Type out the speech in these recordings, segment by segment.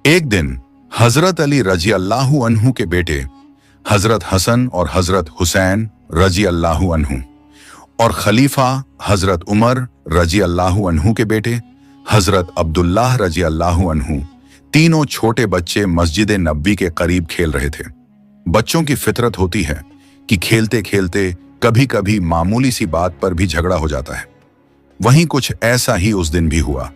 एक दिन हजरत अली रजी अल्लाहु अन्हु के बेटे हजरत हसन और हजरत हुसैन रजी अल्लाहु अन्हु और खलीफा हजरत उमर रजी अल्लाहु अन्हु के बेटे हजरत अब्दुल्लाह रजी अल्लाहु अन्हु तीनों छोटे बच्चे मस्जिद नबी के करीब खेल रहे थे। बच्चों की फितरत होती है कि खेलते खेलते कभी कभी मामूली सी बात पर भी झगड़ा हो जाता है। वहीं कुछ ऐसा ही उस दिन भी हुआ।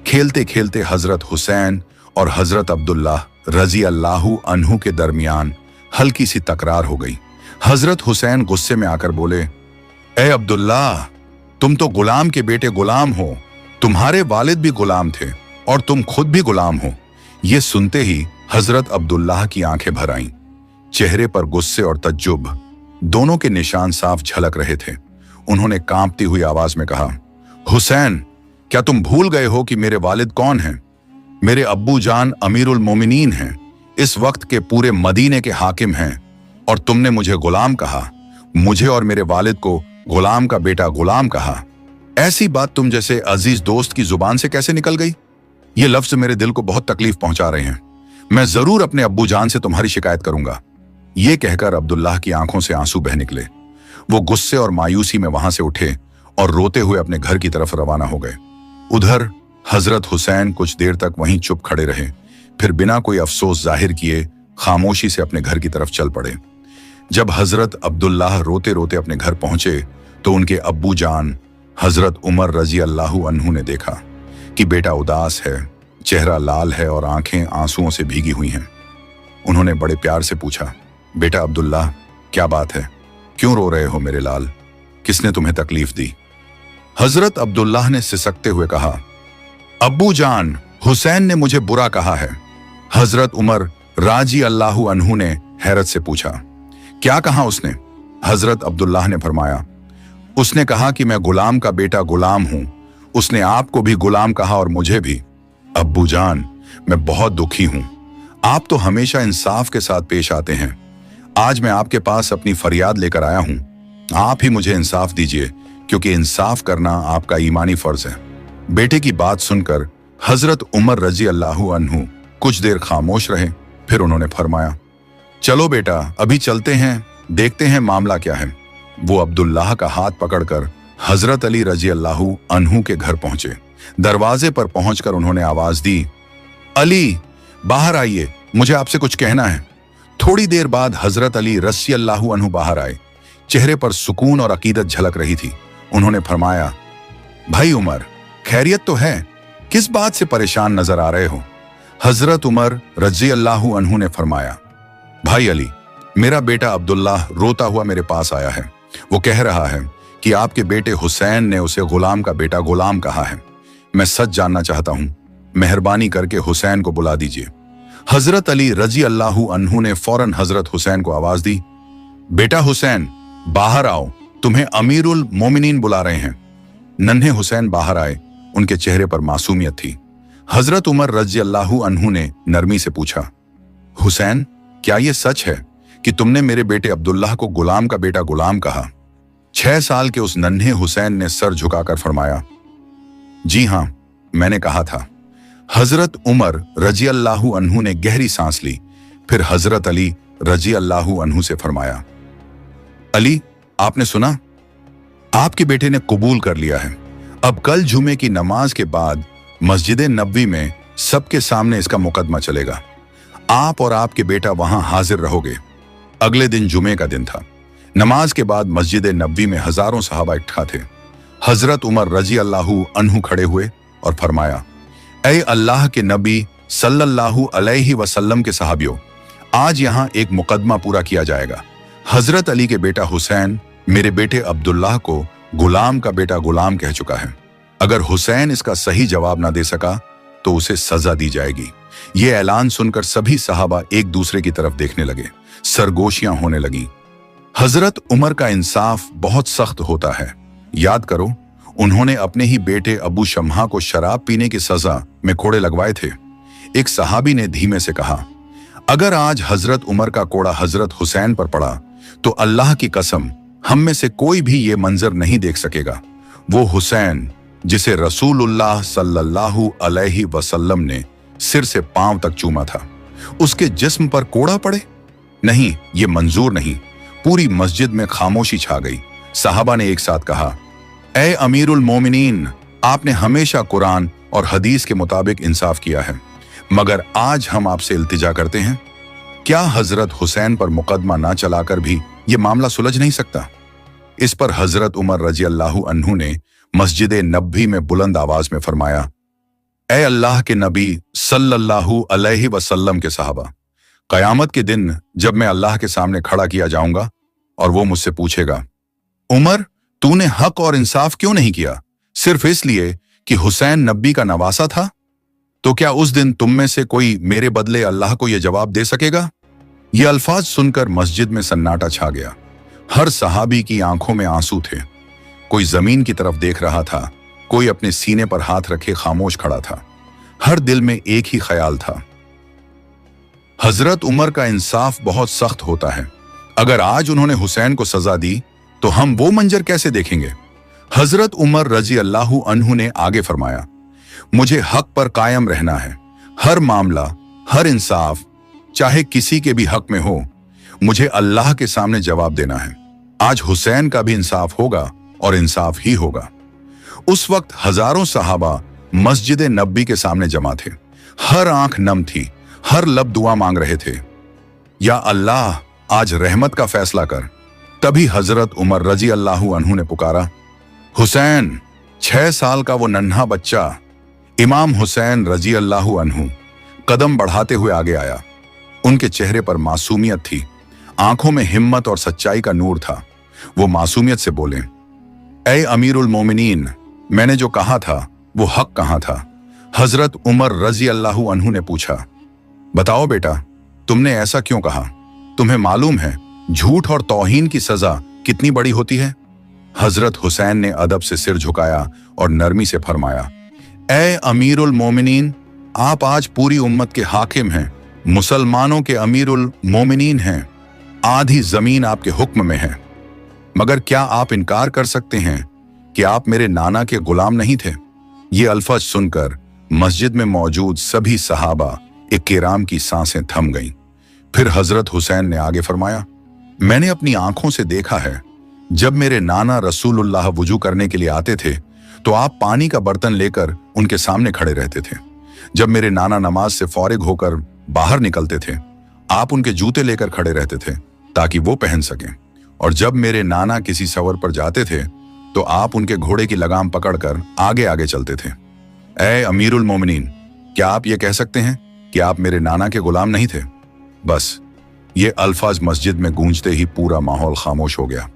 खेलते खेलते हजरत हुसैन और हजरत अब्दुल्लाह रजी अल्लाहु अन्हु के दरमियान हल्की सी तकरार हो गई। हजरत हुसैन गुस्से में आकर बोले, ए अब्दुल्लाह, तुम तो गुलाम के बेटे गुलाम हो, तुम्हारे वालिद भी गुलाम थे और तुम खुद भी गुलाम हो। ये सुनते ही हजरत अब्दुल्लाह की आंखें भर आईं। चेहरे पर गुस्से और तज्जुब दोनों के निशान साफ झलक रहे थे। उन्होंने कांपती हुई आवाज में कहा, हुसैन, क्या तुम भूल गए हो कि मेरे वालिद कौन हैं? मेरे अब्बू जान अमीरुल मोमिनीन हैं, इस वक्त के पूरे मदीने के हाकिम हैं, और तुमने मुझे गुलाम कहा। मुझे और मेरे वालिद को गुलाम का बेटा गुलाम कहा। ऐसी बात तुम जैसे अजीज दोस्त की जुबान से कैसे निकल गई? ये लफ्ज मेरे दिल को बहुत तकलीफ पहुंचा रहे हैं। मैं जरूर अपने अब्बू जान से तुम्हारी शिकायत करूंगा। ये कहकर अब्दुल्लाह की आंखों से आंसू बह निकले। वो गुस्से और मायूसी में वहां से उठे और रोते हुए अपने घर की तरफ रवाना हो गए। उधर हजरत हुसैन कुछ देर तक वहीं चुप खड़े रहे, फिर बिना कोई अफसोस जाहिर किए खामोशी से अपने घर की तरफ चल पड़े। जब हजरत अब्दुल्लाह रोते रोते अपने घर पहुंचे तो उनके अब्बू जान हजरत उमर रजी अल्लाहु अन्हु ने देखा कि बेटा उदास है, चेहरा लाल है और आंखें आंसुओं से भीगी हुई हैं। उन्होंने बड़े प्यार से पूछा, बेटा अब्दुल्लाह, क्या बात है? क्यों रो रहे हो मेरे लाल? किसने तुम्हें तकलीफ दी? हजरत अब्दुल्लाह ने सिसकते हुए कहा, अब्बू जान, हुसैन ने मुझे बुरा कहा है। हजरत उमर राजी अल्लाहु अन्हु ने हैरत से पूछा, क्या कहा उसने? हजरत अब्दुल्लाह ने फरमाया, उसने कहा कि मैं गुलाम का बेटा गुलाम हूं। उसने आपको भी गुलाम कहा और मुझे भी। अब्बू जान, मैं बहुत दुखी हूं। आप तो हमेशा इंसाफ के साथ पेश आते हैं। आज मैं आपके पास अपनी फरियाद लेकर आया हूं। आप ही मुझे इंसाफ दीजिए, क्योंकि इंसाफ करना आपका ईमानी फर्ज है। बेटे की बात सुनकर हजरत उमर रजी अल्लाहु अन्हु कुछ देर खामोश रहे, फिर उन्होंने फरमाया, चलो बेटा, अभी चलते हैं, देखते हैं मामला क्या है। वो अब्दुल्लाह का हाथ पकड़कर हजरत अली रजी अल्लाहु अन्हु के घर पहुंचे। दरवाजे पर पहुंचकर उन्होंने आवाज दी, अली, बाहर आइए, मुझे आपसे कुछ कहना है। थोड़ी देर बाद हजरत अली रजी अल्लाहु अन्हु बाहर आए। चेहरे पर सुकून और अकीदत झलक रही थी। उन्होंने फरमाया, भाई उमर, खैरियत तो है? किस बात से परेशान नजर आ रहे हो? हजरत उमर रजी अल्लाहु अन्हु ने फरमाया, भाई अली, मेरा बेटा अब्दुल्लाह रोता हुआ मेरे पास आया है। वो कह रहा है कि आपके बेटे हुसैन ने उसे गुलाम का बेटा गुलाम कहा है। मैं सच जानना चाहता हूं। मेहरबानी करके हुसैन को बुला दीजिए। हजरत अली रजी अल्लाहु अन्हु ने फौरन हजरत हुसैन को आवाज दी, बेटा हुसैन, बाहर आओ, तुम्हें अमीरुल मोमिनीन बुला रहे हैं। नन्हे हुसैन बाहर आए। उनके चेहरे पर मासूमियत थी। हजरत उमर रजी अल्लाहु अन्हु ने नरमी से पूछा, हुसैन, क्या यह सच है कि तुमने मेरे बेटे अब्दुल्लाह को गुलाम का बेटा गुलाम कहा? 6 साल के उस नन्हे हुसैन ने सर झुकाकर फरमाया, जी हां, मैंने कहा था। हजरत उमर रजी अल्लाहु अन्हु ने गहरी सांस ली, फिर हजरत अली रजी अल्लाहु अन्हु से फरमाया, अली, आपने सुना? आपके बेटे ने कबूल कर लिया है। अब कल जुमे की नमाज के बाद मस्जिद नबवी में सबके सामने इसका मुकदमा चलेगा। आप और आपके बेटा वहां हाजिर रहोगे। अगले दिन जुमे का दिन था। नमाज के बाद मस्जिद नबवी में हजारों सहाबा इकट्ठा थे। हजरत उमर रजी अल्लाहु अन्हु खड़े हुए और फरमाया, ऐ अल्लाह के नबी सल्लल्लाहु अलैहि वसल्लम के सहाबियों, आज यहाँ एक मुकदमा पूरा किया जाएगा। हजरत अली के बेटा हुसैन मेरे बेटे अब्दुल्लाह को गुलाम का बेटा गुलाम कह चुका है। अगर हुसैन इसका सही जवाब ना दे सका तो उसे सजा दी जाएगी। ये ऐलान सुनकर सभी सहाबा एक दूसरे की तरफ देखने लगे। सरगोशियां होने लगी। हजरत उमर का इंसाफ बहुत सख्त होता है। याद करो, उन्होंने अपने ही बेटे अबू शम्हा को शराब पीने की सजा में कोड़े लगवाए थे। एक सहाबी ने धीमे से कहा, अगर आज हजरत उमर का कोड़ा हजरत हुसैन पर पड़ा तो अल्लाह की कसम, हम में से कोई भी ये मंजर नहीं देख सकेगा। वो हुसैन जिसे रसूलुल्लाह सल्लल्लाहु अलैहि वसल्लम ने सिर से पांव तक चूमा था। उसके जिस्म पर कोड़ा पड़े? नहीं, ये मंजूर नहीं। पूरी मस्जिद में खामोशी छा गई। सहाबा ने एक साथ कहा, ए अमीरुल मोमिनीन, आपने हमेशा कुरान और हदीस के मुताबिक इंसाफ किया है, मगर आज हम आपसे इल्तिजा करते हैं, क्या हजरत हुसैन पर मुकदमा ना चलाकर भी ये मामला सुलझ नहीं सकता? इस पर हजरत उमर रजी अल्लाहु अन्हु ने मस्जिद नबी में बुलंद आवाज में फरमाया, ए अल्लाह के नबी सल्लल्लाहु अलैहि वसल्लम के सहाबा, कयामत के दिन जब मैं अल्लाह के सामने खड़ा किया जाऊंगा और वो मुझसे पूछेगा, उमर, तूने हक और इंसाफ क्यों नहीं किया? सिर्फ इसलिए कि हुसैन नबी का नवासा था? तो क्या उस दिन तुम में से कोई मेरे बदले अल्लाह को यह जवाब दे सकेगा? ये अल्फाज सुनकर मस्जिद में सन्नाटा छा गया। हर सहाबी की आंखों में आंसू थे। कोई जमीन की तरफ देख रहा था, कोई अपने सीने पर हाथ रखे खामोश खड़ा था। हर दिल में एक ही ख्याल था, हजरत उमर का इंसाफ बहुत सख्त होता है। अगर आज उन्होंने हुसैन को सजा दी तो हम वो मंजर कैसे देखेंगे? हजरत उमर रजी अल्लाहु अन्हु ने आगे फरमाया, मुझे हक पर कायम रहना है। हर मामला, हर इंसाफ, चाहे किसी के भी हक में हो, मुझे अल्लाह के सामने जवाब देना है। आज हुसैन का भी इंसाफ होगा और इंसाफ ही होगा। उस वक्त हजारों सहाबा मस्जिद नबी के सामने जमा थे। हर आंख नम थी, हर लब दुआ मांग रहे थे, या अल्लाह आज रहमत का फैसला कर। तभी हजरत उमर रजी अल्लाहु अन्हु ने पुकारा, हुसैन! 6 साल का वो नन्हा बच्चा इमाम हुसैन रजी अल्लाहु अन्हु कदम बढ़ाते हुए आगे आया। उनके चेहरे पर मासूमियत थी, आंखों में हिम्मत और सच्चाई का नूर था। वो मासूमियत से बोले, ए अमीरुल मोमिनीन, मैंने जो कहा था वो हक कहाँ था? हजरत उमर रजी अल्लाहु अन्हु ने पूछा, बताओ बेटा, तुमने ऐसा क्यों कहा? तुम्हें मालूम है झूठ और तौहीन की सजा कितनी बड़ी होती है? हजरत हुसैन ने अदब से सिर झुकाया और नरमी से फरमाया, ए अमीरुल मोमिनीन, आप आज पूरी उम्मत के हाकिम हैं, मुसलमानों के अमीरुल मोमिनीन हैं। आधी जमीन आपके हुक्म में है, मगर क्या आप इनकार कर सकते हैं कि आप मेरे नाना के गुलाम नहीं थे? ये अल्फाज सुनकर मस्जिद में मौजूद सभी सहाबा इक्राम की सांसें थम गईं। फिर हजरत हुसैन ने आगे फरमाया, मैंने अपनी आंखों से देखा है, जब मेरे नाना रसूलुल्लाह वुजू करने के लिए आते थे तो आप पानी का बर्तन लेकर उनके सामने खड़े रहते थे। जब मेरे नाना नमाज से फौरिग होकर बाहर निकलते थे, आप उनके जूते लेकर खड़े रहते थे ताकि वो पहन सकें। और जब मेरे नाना किसी सफर पर जाते थे तो आप उनके घोड़े की लगाम पकड़कर आगे आगे चलते थे। ए अमीरुल मोमिनीन, क्या आप ये कह सकते हैं कि आप मेरे नाना के गुलाम नहीं थे? बस ये अल्फाज मस्जिद में गूंजते ही पूरा माहौल खामोश हो गया।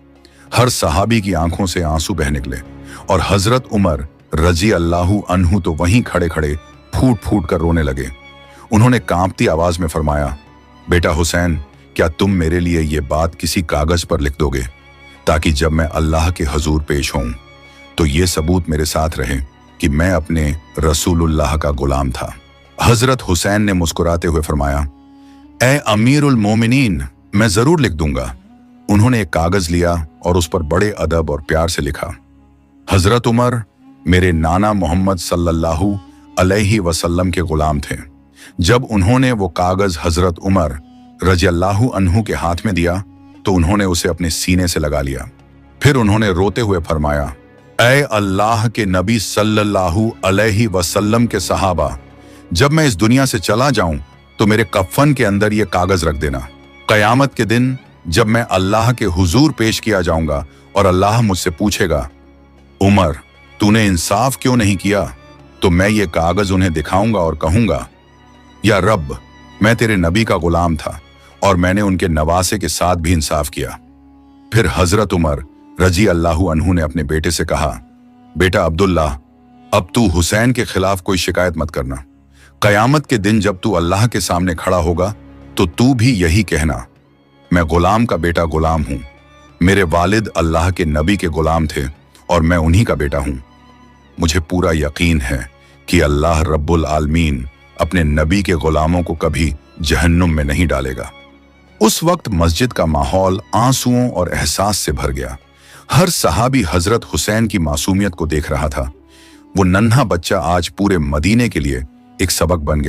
हर सहाबी की आंखों से आंसू बह निकले और हजरत उमर रजी अल्लाहु अन्हु तो वहीं खड़े खड़े फूट फूट कर रोने लगे। उन्होंने कांपती आवाज में फरमाया, बेटा हुसैन, क्या तुम मेरे लिए ये बात किसी कागज पर लिख दोगे ताकि जब मैं अल्लाह के हजूर पेश होऊं तो ये सबूत मेरे साथ रहे कि मैं अपने रसूलुल्लाह का गुलाम था? हजरत हुसैन ने मुस्कुराते हुए फरमाया, ए अमीरुल मोमिनीन, मैं जरूर लिख दूंगा। उन्होंने एक कागज लिया और उस पर बड़े अदब और प्यार से लिखा, हजरत उमर मेरे नाना मोहम्मद सल्लल्लाहु अलैहि वसल्लम के गुलाम थे। जब उन्होंने वो कागज हजरत उमर रजी अल्लाहु अन्हु के हाथ में दिया तो उन्होंने उसे अपने सीने से लगा लिया। फिर उन्होंने रोते हुए फरमाया, ऐ अल्लाह के नबी सल्लल्लाहु अलैहि वसल्लम के सहाबा, जब मैं इस दुनिया से चला जाऊं तो मेरे कफन के अंदर ये कागज रख देना। कयामत के दिन जब मैं अल्लाह के हुजूर पेश किया जाऊंगा और अल्लाह मुझसे पूछेगा, उमर तूने इंसाफ क्यों नहीं किया, तो मैं ये कागज उन्हें दिखाऊंगा और कहूंगा, या रब, मैं तेरे नबी का गुलाम था और मैंने उनके नवासे के साथ भी इंसाफ किया। फिर हजरत उमर रजी अल्लाहु अन्हु ने अपने बेटे से कहा, बेटा अब्दुल्ला, अब तू हुसैन के खिलाफ कोई शिकायत मत करना। कयामत के दिन जब तू अल्लाह के सामने खड़ा होगा तो तू भी यही कहना, मैं गुलाम का बेटा गुलाम हूं। मेरे वालिद अल्लाह के नबी के गुलाम थे और मैं उन्हीं का बेटा हूं। मुझे पूरा यकीन है कि अल्लाह रब्बुल आलमीन अपने नबी के गुलामों को कभी जहन्नुम में नहीं डालेगा। उस वक्त मस्जिद का माहौल आंसुओं और एहसास से भर गया। हर सहाबी हजरत हुसैन की मासूमियत को देख रहा था। वो नन्हा बच्चा आज पूरे मदीने के लिए एक सबक बन गया।